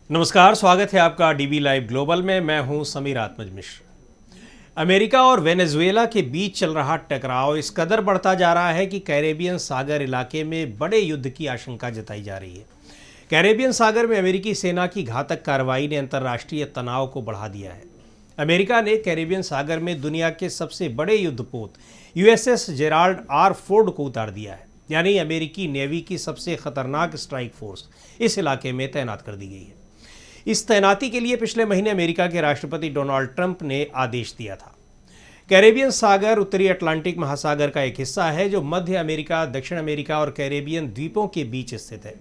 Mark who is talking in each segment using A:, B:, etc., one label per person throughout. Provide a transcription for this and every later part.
A: नमस्कार, स्वागत है आपका डीबी लाइव ग्लोबल में। मैं हूं समीर आत्मज मिश्र। अमेरिका और वेनेजुएला के बीच चल रहा टकराव इस कदर बढ़ता जा रहा है कि कैरेबियन सागर इलाके में बड़े युद्ध की आशंका जताई जा रही है। कैरेबियन सागर में अमेरिकी सेना की घातक कार्रवाई ने अंतर्राष्ट्रीय तनाव को बढ़ा दिया है। अमेरिका ने कैरेबियन सागर में दुनिया के सबसे बड़े युद्धपोत यूएसएस जेराल्ड आर फोर्ड को उतार दिया है, यानी अमेरिकी नेवी की सबसे खतरनाक स्ट्राइक फोर्स इस इलाके में तैनात कर दी गई है। इस तैनाती के लिए पिछले महीने अमेरिका के राष्ट्रपति डोनाल्ड ट्रंप ने आदेश दिया था। कैरेबियन सागर उत्तरी अटलांटिक महासागर का एक हिस्सा है जो मध्य अमेरिका, दक्षिण अमेरिका और कैरेबियन द्वीपों के बीच स्थित है।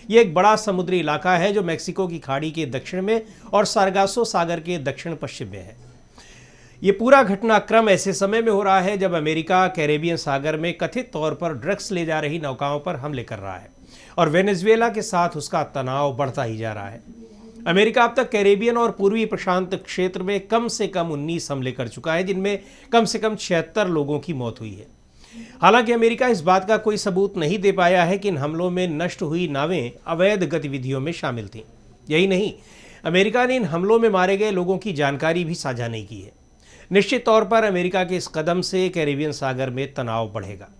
A: ये एक बड़ा समुद्री इलाका है जो मैक्सिको की खाड़ी के दक्षिण में और सारगासो सागर के दक्षिण पश्चिम में है। ये पूरा घटनाक्रम ऐसे समय में हो रहा है जब अमेरिका कैरेबियन सागर में कथित तौर पर ड्रग्स ले जा रही नौकाओं पर हमले कर रहा है और वेनेजुएला के साथ उसका तनाव बढ़ता ही जा रहा है। अमेरिका अब तक कैरेबियन और पूर्वी प्रशांत क्षेत्र में कम से कम 19 हमले कर चुका है, जिनमें कम से कम 76 लोगों की मौत हुई है। हालांकि अमेरिका इस बात का कोई सबूत नहीं दे पाया है कि इन हमलों में नष्ट हुई नावें अवैध गतिविधियों में शामिल थीं। यही नहीं, अमेरिका ने इन हमलों में मारे गए लोगों की जानकारी भी साझा नहीं की है। निश्चित तौर पर अमेरिका के इस कदम से कैरेबियन सागर में तनाव बढ़ेगा।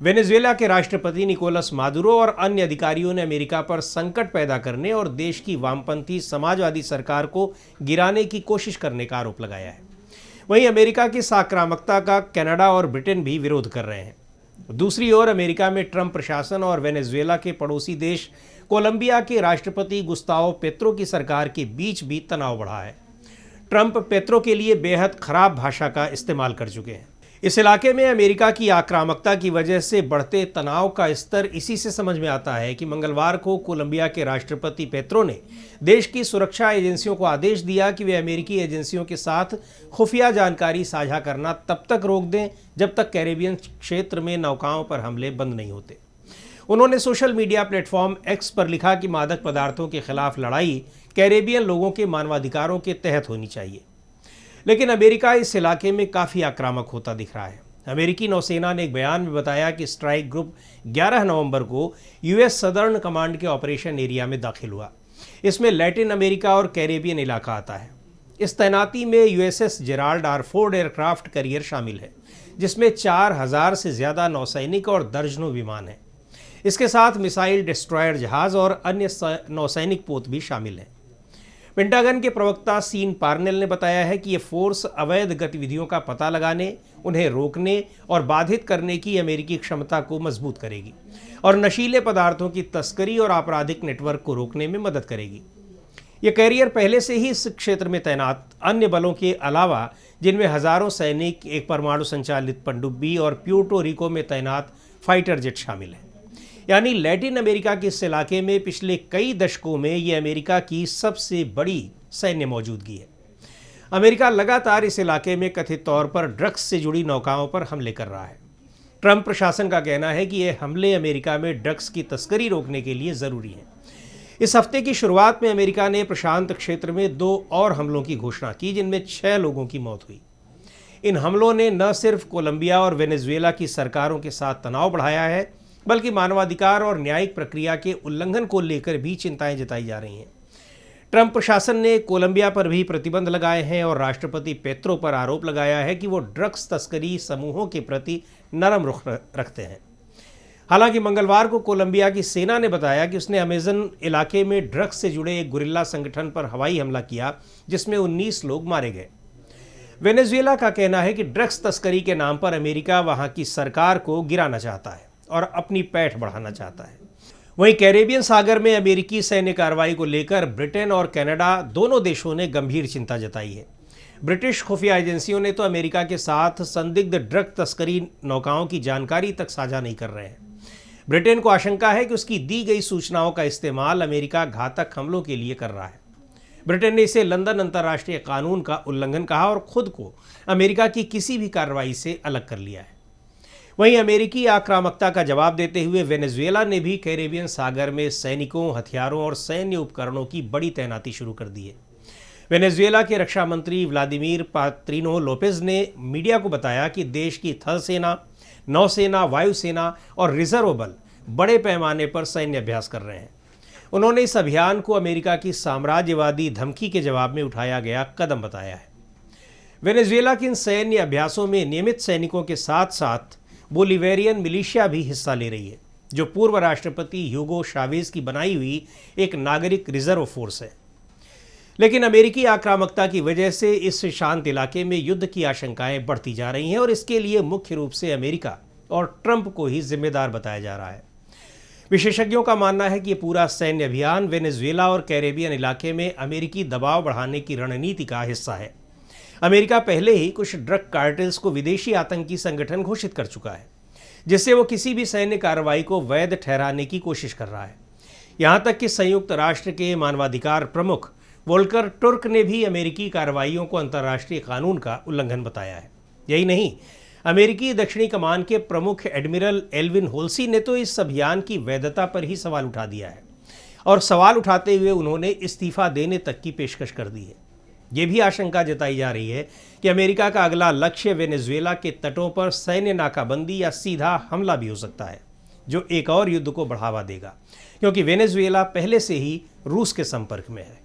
A: वेनेजुएला के राष्ट्रपति निकोलस मादुरो और अन्य अधिकारियों ने अमेरिका पर संकट पैदा करने और देश की वामपंथी समाजवादी सरकार को गिराने की कोशिश करने का आरोप लगाया है। वहीं अमेरिका की इस आक्रामकता का कनाडा और ब्रिटेन भी विरोध कर रहे हैं। दूसरी ओर अमेरिका में ट्रंप प्रशासन और वेनेजुएला के पड़ोसी देश कोलंबिया के राष्ट्रपति गुस्तावो पेत्रो की सरकार के बीच भी तनाव बढ़ा है। ट्रंप पेत्रो के लिए बेहद खराब भाषा का इस्तेमाल कर चुके हैं। इस इलाके में अमेरिका की आक्रामकता की वजह से बढ़ते तनाव का स्तर इसी से समझ में आता है कि मंगलवार को कोलंबिया के राष्ट्रपति पेत्रो ने देश की सुरक्षा एजेंसियों को आदेश दिया कि वे अमेरिकी एजेंसियों के साथ खुफिया जानकारी साझा करना तब तक रोक दें जब तक कैरेबियन क्षेत्र में नौकाओं पर हमले बंद नहीं होते। उन्होंने सोशल मीडिया प्लेटफॉर्म एक्स पर लिखा कि मादक पदार्थों के खिलाफ लड़ाई कैरेबियन लोगों के मानवाधिकारों के तहत होनी चाहिए। लेकिन अमेरिका इस इलाके में काफ़ी आक्रामक होता दिख रहा है। अमेरिकी नौसेना ने एक बयान में बताया कि स्ट्राइक ग्रुप 11 नवंबर को यूएस सदर्न कमांड के ऑपरेशन एरिया में दाखिल हुआ। इसमें लैटिन अमेरिका और कैरेबियन इलाका आता है। इस तैनाती में USS Gerald R Ford aircraft carrier शामिल है, जिसमें 4000 से ज़्यादा नौसैनिक और दर्जनों विमान हैं। इसके साथ मिसाइल डिस्ट्रॉयर जहाज़ और अन्य नौसैनिक पोत भी शामिल हैं। पेंटागन के प्रवक्ता सीन पार्नेल ने बताया है कि ये फोर्स अवैध गतिविधियों का पता लगाने, उन्हें रोकने और बाधित करने की अमेरिकी क्षमता को मजबूत करेगी और नशीले पदार्थों की तस्करी और आपराधिक नेटवर्क को रोकने में मदद करेगी। ये कैरियर पहले से ही इस क्षेत्र में तैनात अन्य बलों के अलावा, जिनमें हजारों सैनिक, एक परमाणु संचालित पनडुब्बी और प्यूर्टो रिको में तैनात फाइटर जेट शामिल हैं। यानी लैटिन अमेरिका के इस इलाके में पिछले कई दशकों में ये अमेरिका की सबसे बड़ी सैन्य मौजूदगी है। अमेरिका लगातार इस इलाके में कथित तौर पर ड्रग्स से जुड़ी नौकाओं पर हमले कर रहा है। ट्रंप प्रशासन का कहना है कि ये हमले अमेरिका में ड्रग्स की तस्करी रोकने के लिए ज़रूरी हैं। इस हफ्ते की शुरुआत में अमेरिका ने प्रशांत क्षेत्र में 2 और हमलों की घोषणा की, जिनमें 6 लोगों की मौत हुई। इन हमलों ने न सिर्फ कोलंबिया और वेनेजुएला की सरकारों के साथ तनाव बढ़ाया है, बल्कि मानवाधिकार और न्यायिक प्रक्रिया के उल्लंघन को लेकर भी चिंताएं जताई जा रही हैं। ट्रंप प्रशासन ने कोलंबिया पर भी प्रतिबंध लगाए हैं और राष्ट्रपति पेत्रो पर आरोप लगाया है कि वो ड्रग्स तस्करी समूहों के प्रति नरम रुख रखते हैं। हालांकि मंगलवार को कोलंबिया की सेना ने बताया कि उसने अमेजन इलाके में ड्रग्स से जुड़े एक गुरिल्ला संगठन पर हवाई हमला किया, जिसमें 19 लोग मारे गए। वेनेजुएला का कहना है कि ड्रग्स तस्करी के नाम पर अमेरिका वहां की सरकार को गिराना चाहता है और अपनी पैठ बढ़ाना चाहता है। वहीं कैरेबियन सागर में अमेरिकी सैन्य कार्रवाई को लेकर ब्रिटेन और कनाडा दोनों देशों ने गंभीर चिंता जताई है। ब्रिटिश खुफिया एजेंसियों ने तो अमेरिका के साथ संदिग्ध ड्रग तस्करी नौकाओं की जानकारी तक साझा नहीं कर रहे हैं। ब्रिटेन को आशंका है कि उसकी दी गई सूचनाओं का इस्तेमाल अमेरिका घातक हमलों के लिए कर रहा है। ब्रिटेन ने इसे लंदन अंतर्राष्ट्रीय कानून का उल्लंघन कहा और खुद को अमेरिका की किसी भी कार्रवाई से अलग कर लिया है। वहीं अमेरिकी आक्रामकता का जवाब देते हुए वेनेजुएला ने भी कैरेबियन सागर में सैनिकों, हथियारों और सैन्य उपकरणों की बड़ी तैनाती शुरू कर दी है। वेनेजुएला के रक्षा मंत्री व्लादिमीर पात्रिनो लोपेज ने मीडिया को बताया कि देश की थल सेना, नौसेना, वायुसेना और रिजर्व बल बड़े पैमाने पर सैन्य अभ्यास कर रहे हैं। उन्होंने इस अभियान को अमेरिका की साम्राज्यवादी धमकी के जवाब में उठाया गया कदम बताया है। वेनेजुएला के इन सैन्य अभ्यासों में नियमित सैनिकों के साथ साथ बोलिवेरियन मिलिशिया भी हिस्सा ले रही है, जो पूर्व राष्ट्रपति ह्यूगो शावेज की बनाई हुई एक नागरिक रिजर्व फोर्स है। लेकिन अमेरिकी आक्रामकता की वजह से इस शांत इलाके में युद्ध की आशंकाएं बढ़ती जा रही हैं और इसके लिए मुख्य रूप से अमेरिका और ट्रंप को ही जिम्मेदार बताया जा रहा है। विशेषज्ञों का मानना है कि ये पूरा सैन्य अभियान वेनेजुएला और कैरेबियन इलाके में अमेरिकी दबाव बढ़ाने की रणनीति का हिस्सा है। अमेरिका पहले ही कुछ ड्रग कार्टेल्स को विदेशी आतंकी संगठन घोषित कर चुका है, जिससे वो किसी भी सैन्य कार्रवाई को वैध ठहराने की कोशिश कर रहा है। यहाँ तक कि संयुक्त राष्ट्र के मानवाधिकार प्रमुख वोल्कर टुर्क ने भी अमेरिकी कार्रवाइयों को अंतर्राष्ट्रीय कानून का उल्लंघन बताया है। यही नहीं, अमेरिकी दक्षिणी कमान के प्रमुख एडमिरल एल्विन होल्सी ने तो इस अभियान की वैधता पर ही सवाल उठा दिया है और सवाल उठाते हुए उन्होंने इस्तीफा देने तक की पेशकश कर दी है। ये भी आशंका जताई जा रही है कि अमेरिका का अगला लक्ष्य वेनेजुएला के तटों पर सैन्य नाकाबंदी या सीधा हमला भी हो सकता है, जो एक और युद्ध को बढ़ावा देगा, क्योंकि वेनेजुएला पहले से ही रूस के संपर्क में है।